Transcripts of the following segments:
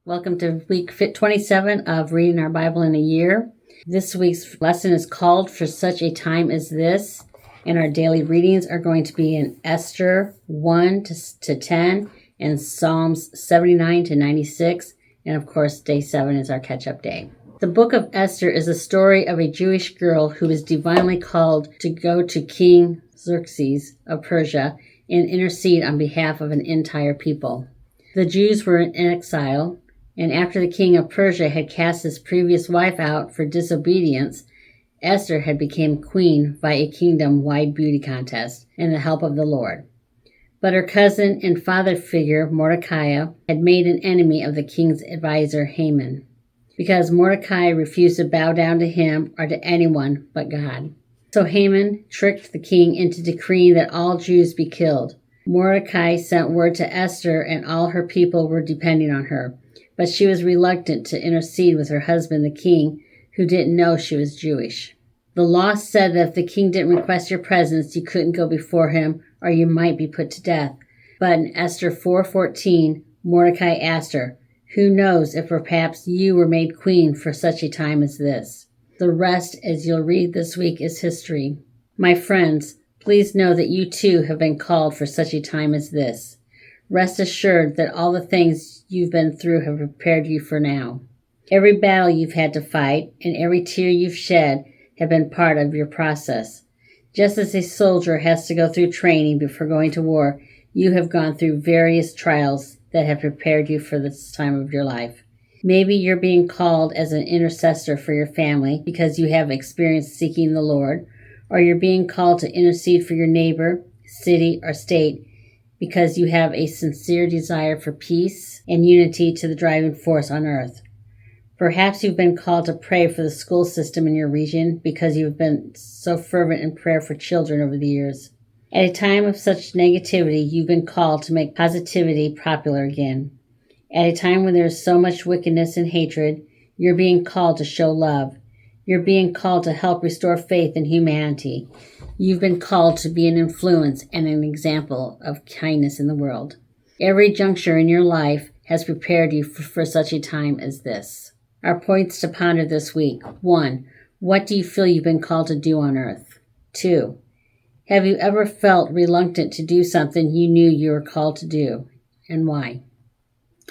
Welcome to week 27 of Reading Our Bible in a Year. This week's lesson is called For Such a Time as This, and our daily readings are going to be in Esther 1 to 10 and Psalms 79 to 96, and of course day 7 is our catch-up day. The book of Esther is a story of a Jewish girl who is divinely called to go to King Xerxes of Persia and intercede on behalf of an entire people. The Jews were in exile, and after the king of Persia had cast his previous wife out for disobedience, Esther had become queen by a kingdom-wide beauty contest and the help of the Lord. But her cousin and father figure, Mordecai, had made an enemy of the king's advisor, Haman, because Mordecai refused to bow down to him or to anyone but God. So Haman tricked the king into decreeing that all Jews be killed. Mordecai sent word to Esther, and all her people were depending on her, but she was reluctant to intercede with her husband, the king, who didn't know she was Jewish. The law said that if the king didn't request your presence, you couldn't go before him, or you might be put to death. But in Esther 4:14, Mordecai asked her, "Who knows if perhaps you were made queen for such a time as this?" The rest, as you'll read this week, is history. My friends, please know that you too have been called for such a time as this. Rest assured that all the things you've been through have prepared you for now. Every battle you've had to fight and every tear you've shed have been part of your process. Just as a soldier has to go through training before going to war, you have gone through various trials that have prepared you for this time of your life. Maybe you're being called as an intercessor for your family because you have experience seeking the Lord, or you're being called to intercede for your neighbor, city, or state because you have a sincere desire for peace and unity to the driving force on earth. Perhaps you've been called to pray for the school system in your region because you've been so fervent in prayer for children over the years. At a time of such negativity, you've been called to make positivity popular again. At a time when there is so much wickedness and hatred, you're being called to show love. You're being called to help restore faith in humanity. You've been called to be an influence and an example of kindness in the world. Every juncture in your life has prepared you for such a time as this. Our points to ponder this week. 1. What do you feel you've been called to do on earth? 2. Have you ever felt reluctant to do something you knew you were called to do, and why?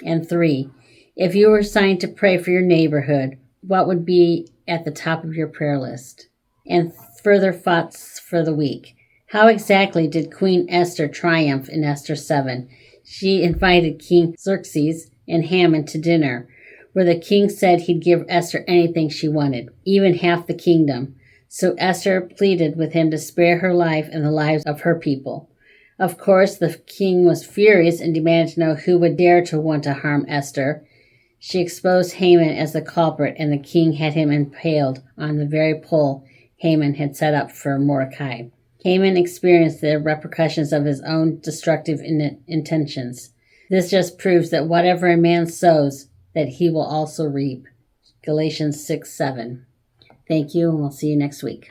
And 3. If you were assigned to pray for your neighborhood, what would be at the top of your prayer list? And further thoughts for the week. How exactly did Queen Esther triumph in Esther 7? She invited King Xerxes and Haman to dinner, where the king said he'd give Esther anything she wanted, even half the kingdom. So Esther pleaded with him to spare her life and the lives of her people. Of course, the king was furious and demanded to know who would dare to want to harm Esther. She exposed Haman as the culprit, and the king had him impaled on the very pole Haman had set up for Mordecai. Haman experienced the repercussions of his own destructive intentions. This just proves that whatever a man sows, that he will also reap. Galatians 6:7. Thank you, and we'll see you next week.